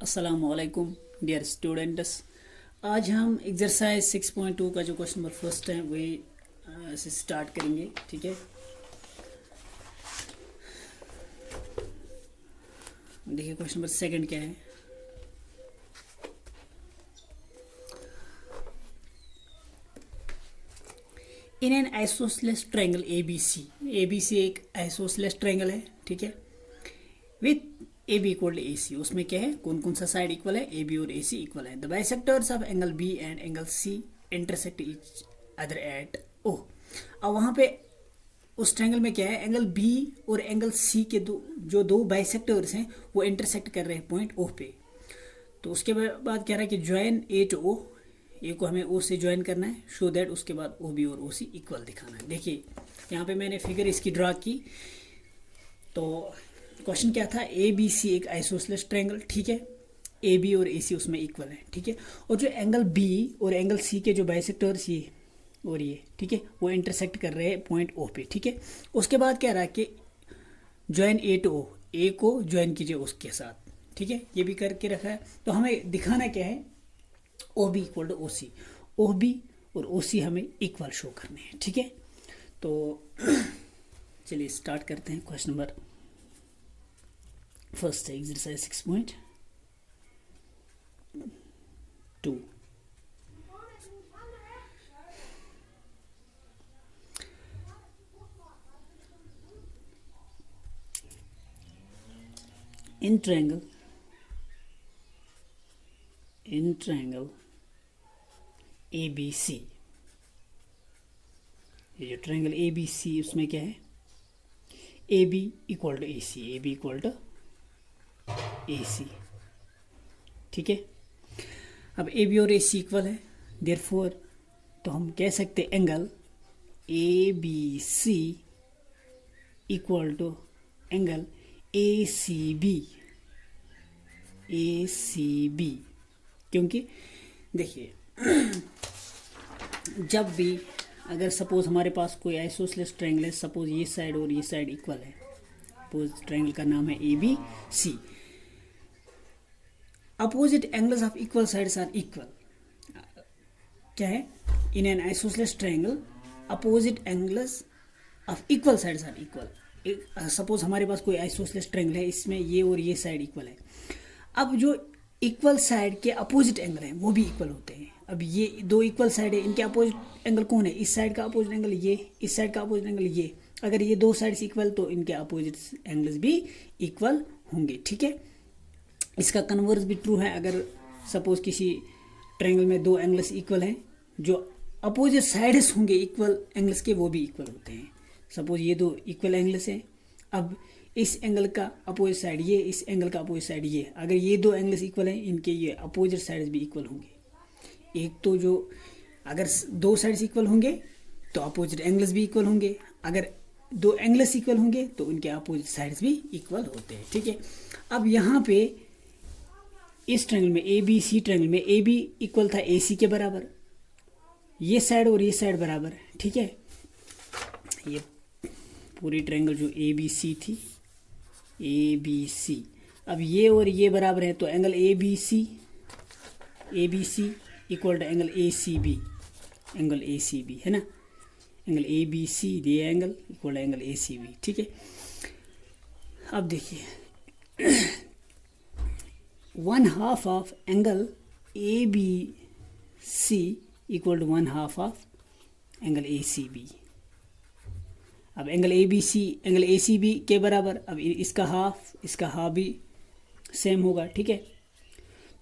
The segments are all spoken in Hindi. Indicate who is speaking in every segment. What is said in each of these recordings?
Speaker 1: अस्सलामुअलैकुम डियर स्टूडेंट्स। आज हम एक्सरसाइज 6.2 का जो क्वेश्चन नंबर फर्स्ट है वही से स्टार्ट करेंगे। ठीक है, देखिए क्वेश्चन नंबर सेकंड क्या है। In an isosceles triangle ABC एक आइसोसेलेस ट्रायंगल है। ठीक है, with AB equal to AC, उसमें क्या है, कौन कौन सा साइड इक्वल है, AB और AC इक्वल है। The bisectors of angle B and angle C intersect each other at O। अब वहाँ पे उस ट्रायंगल में क्या है, एंगल B और एंगल C के दो बाइसेक्टर्स हैं वो इंटरसेक्ट कर रहे हैं पॉइंट O पे। तो उसके बाद कह रहा है कि ज्वाइन A टू O, ए को हमें O से ज्वाइन करना है, शो दैट उसके बाद OB और OC इक्वल दिखाना है। देखिए यहाँ पे मैंने फिगर इसकी ड्रा की। तो क्वेश्चन क्या था, ABC एक आइसोसेलेस ट्रायंगल, ठीक है, AB और AC उसमें इक्वल है। ठीक है, और जो एंगल B और एंगल C के जो बाइसेक्टर्स ये और ये, ठीक है, वो इंटरसेक्ट कर रहे हैं पॉइंट O पे। ठीक है, उसके बाद कह रहा है कि join A to O, A को ज्वाइन कीजिए उसके साथ। ठीक है, ये भी करके रखा है। तो हमें दिखाना क्या है, OB equal to OC, OB और OC हमें इक्वल शो करने हैं। ठीक है, तो चलिए स्टार्ट करते हैं। क्वेश्चन नंबर फर्स्ट है एक्सरसाइज 6.2। in triangle ABC, ये जो ट्रायंगल ABC उसमें क्या है, AB इक्वल टू AC। ठीक है, अब AB और AC इक्वल है, देयरफॉर तो हम कह सकते हैं angle ABC equal to angle ACB। क्योंकि देखिए जब भी अगर सपोज हमारे पास कोई आइसोसेलेस ट्रायंगल है, सपोज ये साइड और ये साइड इक्वल है, सपोज ट्रायंगल का नाम है ABC, opposite angles of equal sides are equal. क्या है, in an isosceles triangle opposite angles of equal sides are equal. Suppose हमारे पास कोई आइसोसेलेस ट्रायंगल है, इसमें ये और ये साइड इक्वल है। अब जो इक्वल साइड के अपोजिट एंगल हैं वो भी इक्वल होते हैं। अब ये दो इक्वल साइड है, इनके अपोजिट एंगल कौन है, इस साइड का अपोजिट एंगल ये, इस साइड का अपोजिट एंगल ये। अगर ये दो साइड्स इक्वल तो इनके अपोजिट एंगल्स भी इक्वल होंगे। ठीक है, इसका कन्वर्स भी ट्रू है। अगर सपोज किसी ट्रायंगल में दो एंगल्स इक्वल हैं, जो अपोजिट साइड्स होंगे इक्वल एंगल्स के वो भी इक्वल होते हैं। सपोज ये दो इक्वल एंगल्स हैं, अब इस एंगल का अपोजिट साइड ये, इस एंगल का अपोजिट साइड ये, अगर ये दो एंगल्स इक्वल हैं, इनके ये अपोजिट साइड्स भी इक्वल होंगे। एक तो जो अगर दो साइड्स इक्वल होंगे तो अपोजिट एंगल्स भी इक्वल होंगे, अगर दो एंगल्स इक्वल होंगे तो उनके अपोजिट साइड्स भी इक्वल होते हैं। ठीक है, अब यहाँ पे इस ट्रायंगल में ABC ट्रायंगल में AB इक्वल था AC के बराबर, ये साइड और ये साइड बराबर। ठीक है, ये पूरी ट्रायंगल जो ABC थी, ABC, अब ये और ये बराबर है, तो angle ABC equal to angle ACB है ना, एंगल ABC ये angle equal to angle ACB। ठीक है, अब देखिए 1/2 of angle ABC equal to 1/2 of angle ACB। अब एंगल ABC एंगल ACB के बराबर, अब इसका हाफ भी सेम होगा। ठीक है,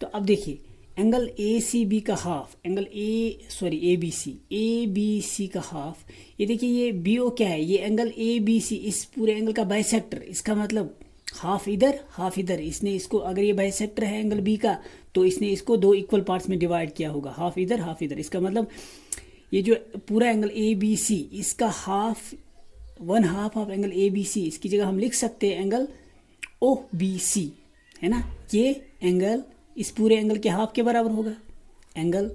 Speaker 1: तो अब देखिए एंगल ACB का हाफ, एंगल ABC का हाफ, ये देखिए ये BO क्या है, ये एंगल ABC इस पूरे एंगल का बाइसेक्टर, इसका मतलब हाफ इधर हाफ इधर। इसने इसको, अगर ये बाइसेक्टर है एंगल B का, तो इसने इसको दो इक्वल पार्ट्स में डिवाइड किया होगा, हाफ इधर हाफ इधर। इसका मतलब ये जो पूरा एंगल ABC इसका हाफ, 1/2 ऑफ एंगल ABC, इसकी जगह हम लिख सकते हैं एंगल OBC, है ना। ये एंगल इस पूरे एंगल के हाफ के बराबर होगा, एंगल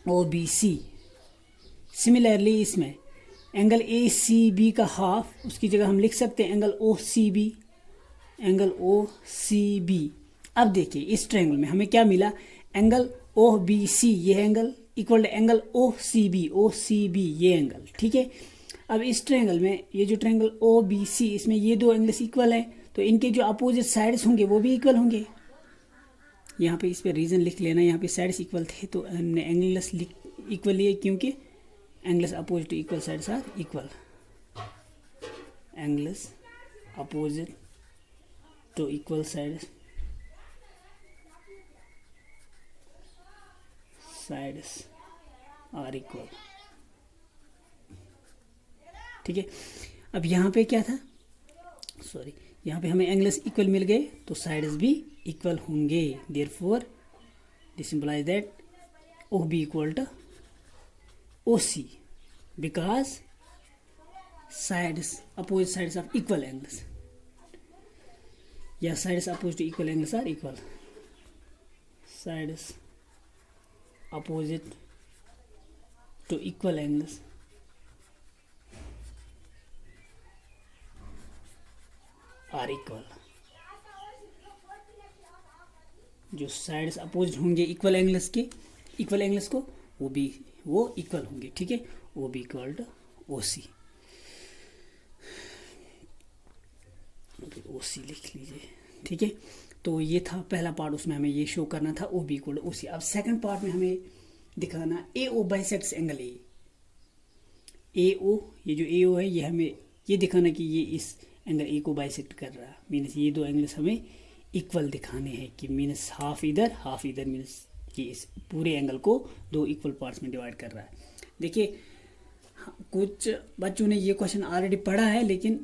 Speaker 1: OBC। सिमिलरली इसमें एंगल ACB का हाफ, उसकी जगह हम लिख सकते हैं angle OCB, angle O C B. अब देखिए इस ट्रायंगल में हमें क्या मिला, एंगल ओ बी सी ये angle equal to angle O C B ये एंगल, ठीक है। अब इस ट्रायंगल में ये जो ट्रायंगल ओ बी सी, इसमें ये दो एंगल्स इक्वल है, तो इनके जो अपोजिट साइड्स होंगे वो भी इक्वल होंगे। यहाँ पे इस पर रीज़न लिख लेना, यहाँ पे साइड्स इक्वल थे तो हमने एंगल्स इक्वल लिए, क्योंकि angles opposite to equal sides are equal. Angles opposite to equal sides are equal, ठीक है। अब यहाँ पे क्या था, सॉरी, यहाँ पे हमें एंगल्स इक्वल मिल गए तो साइड्स भी इक्वल होंगे। Therefore this implies that O B equal to O C, because sides opposite sides of equal angles, या sides opposite to equal angles are equal. Sides opposite to equal angles are equal। जो साइड्स अपोजिट होंगे इक्वल एंगल्स को वो इक्वल होंगे, ठीक है। O B equal to O C, O C लिख लीजिए, ठीक है। तो ये था पहला पार्ट, उसमें हमें ये शो करना था O B equal to O C. अब सेकंड पार्ट में हमें दिखाना ए ओ बाइसेक्ट्स एंगल ए ओ, ये जो ए ओ है ये हमें ये दिखाना कि ये इस एंगल ए को बाइसेक्ट कर रहा है। मीन्स ये दो एंगल्स हमें इक्वल दिखाने हैं, कि मीन्स हाफ इधर मीन्स कि इस पूरे एंगल को दो इक्वल पार्ट्स में डिवाइड कर रहा है। देखिए कुछ बच्चों ने ये क्वेश्चन ऑलरेडी पढ़ा है, लेकिन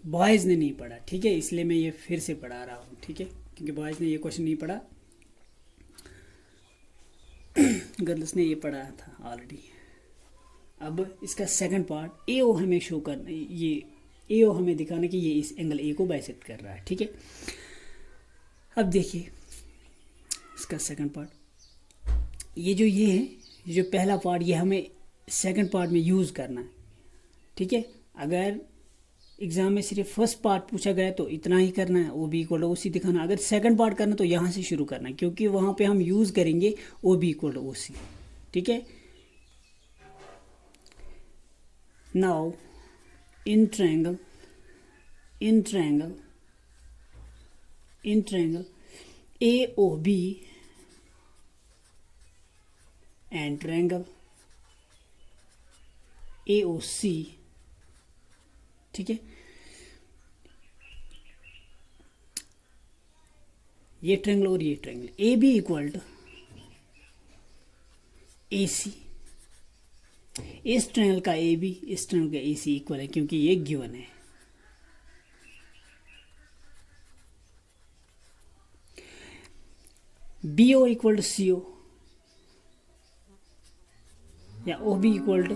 Speaker 1: बॉयज़ ने नहीं पढ़ा, ठीक है, इसलिए मैं ये फिर से पढ़ा रहा हूँ, ठीक है, क्योंकि बॉयज़ ने ये क्वेश्चन नहीं पढ़ा, गर्ल्स ने ये पढ़ा था ऑलरेडी। अब इसका सेकंड पार्ट ए ओ हमें शो करना, ये ए ओ हमें दिखाना कि ये इस एंगल ए को बाइसेक्ट कर रहा है, ठीक है। अब देखिए इसका सेकंड पार्ट, ये जो पहला पार्ट ये हमें सेकंड पार्ट में यूज़ करना है, ठीक है। अगर एग्जाम में सिर्फ फर्स्ट पार्ट पूछा गया तो इतना ही करना है, O B equal to O C दिखाना। अगर सेकंड पार्ट करना तो यहाँ से शुरू करना है, क्योंकि वहाँ पे हम यूज़ करेंगे O B equal to O C, ठीक है। Now in triangle A O B and triangle A O C, ठीक है। ये ट्रायंगल और ये triangle A B equal to A C, इस ट्रायंगल का ए बी इस ट्रायंगल का ए सी इक्वल है, क्योंकि ये गिवन है। B O equal to C O, या O B equal to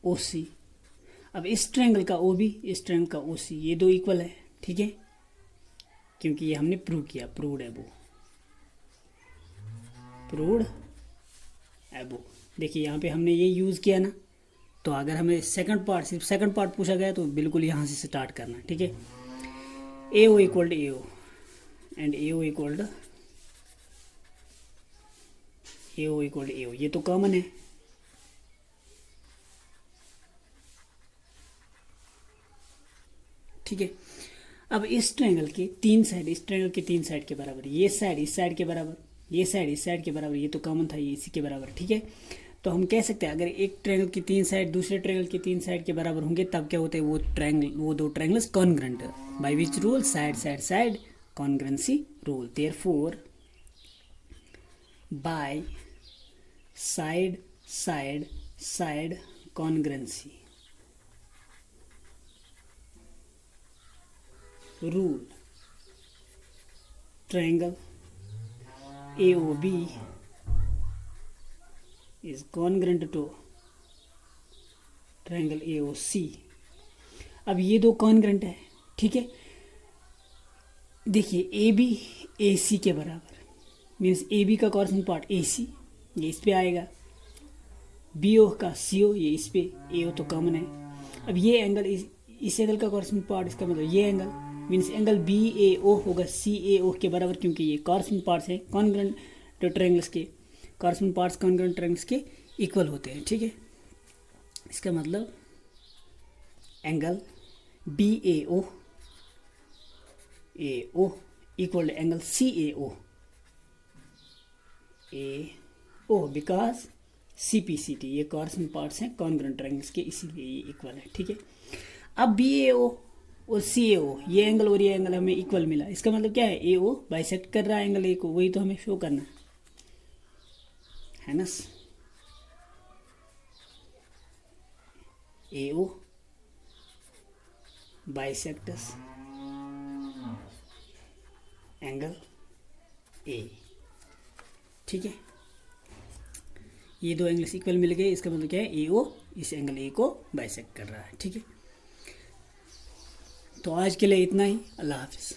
Speaker 1: O C. अब इस ट्रायंगल का ओ बी इस ट्रायंगल का ओ सी ये दो इक्वल है, ठीक है, क्योंकि ये हमने प्रूव किया, प्रूव्ड एबो। देखिए यहाँ पे हमने ये यूज़ किया ना, तो अगर हमें सिर्फ सेकंड पार्ट पूछा गया तो बिल्कुल यहाँ से स्टार्ट करना, ठीक है। A O equal to A O and A O equal to A O, ये तो कॉमन है, ठीक है। अब इस ट्रायंगल के तीन साइड के बराबर, ये साइड इस साइड के बराबर, ये साइड इस साइड के बराबर, ये तो कॉमन था, ये इसी के बराबर, ठीक है। तो हम कह सकते हैं अगर एक ट्रायंगल की तीन साइड दूसरे ट्रायंगल की तीन साइड के बराबर होंगे तब क्या होते हैं, वो दो ट्रायंगल्स कॉन्ग्रुएंट है। By which rule, side congruency rule. Therefore by side congruency rule, triangle AOB is congruent to triangle AOC। अब ये दो कॉन्ग्रेंट है, ठीक है। देखिए ए बी ए सी के बराबर, मीन्स ए बी का कॉर्सन पार्ट ए सी, ये इस पे आएगा, बी ओ का सी ओ, ये इस पे, ए ओ तो कॉमन है। अब ये एंगल इस एंगल का कॉरस्पॉन्डिंग पार्ट, इसका मतलब ये angle means angle B A O होगा सी ए ओ के बराबर, क्योंकि ये कॉरस्पॉन्डिंग पार्ट्स हैं कॉन्ग्रुएंट ट्रायंगल्स के, कॉरस्पॉन्डिंग पार्ट्स कॉन्ग्रुएंट ट्रायंगल्स के इक्वल होते हैं, ठीक है। इसका मतलब angle B A O equal angle C A O because C P C T ये कॉरस्पॉन्डिंग पार्ट्स हैं कॉन्ग्रुएंट ट्रायंगल्स के, इसीलिए ये इक्वल है, ठीक है। अब बी ए ओ और सी ए ओ ये एंगल और ये एंगल हमें इक्वल मिला, इसका मतलब क्या है, ए ओ बाइसेक्ट कर रहा है एंगल ए को, वही तो हमें शो करना है ना। ए ओ बाइसेक्ट्स एंगल ए, ठीक है। ये दो एंगल्स इक्वल मिल गए, इसका मतलब क्या है, ए ओ इस एंगल ए को बाइसेक्ट कर रहा है, ठीक है। तो आज के लिए इतना ही, अल्लाह हाफिज़।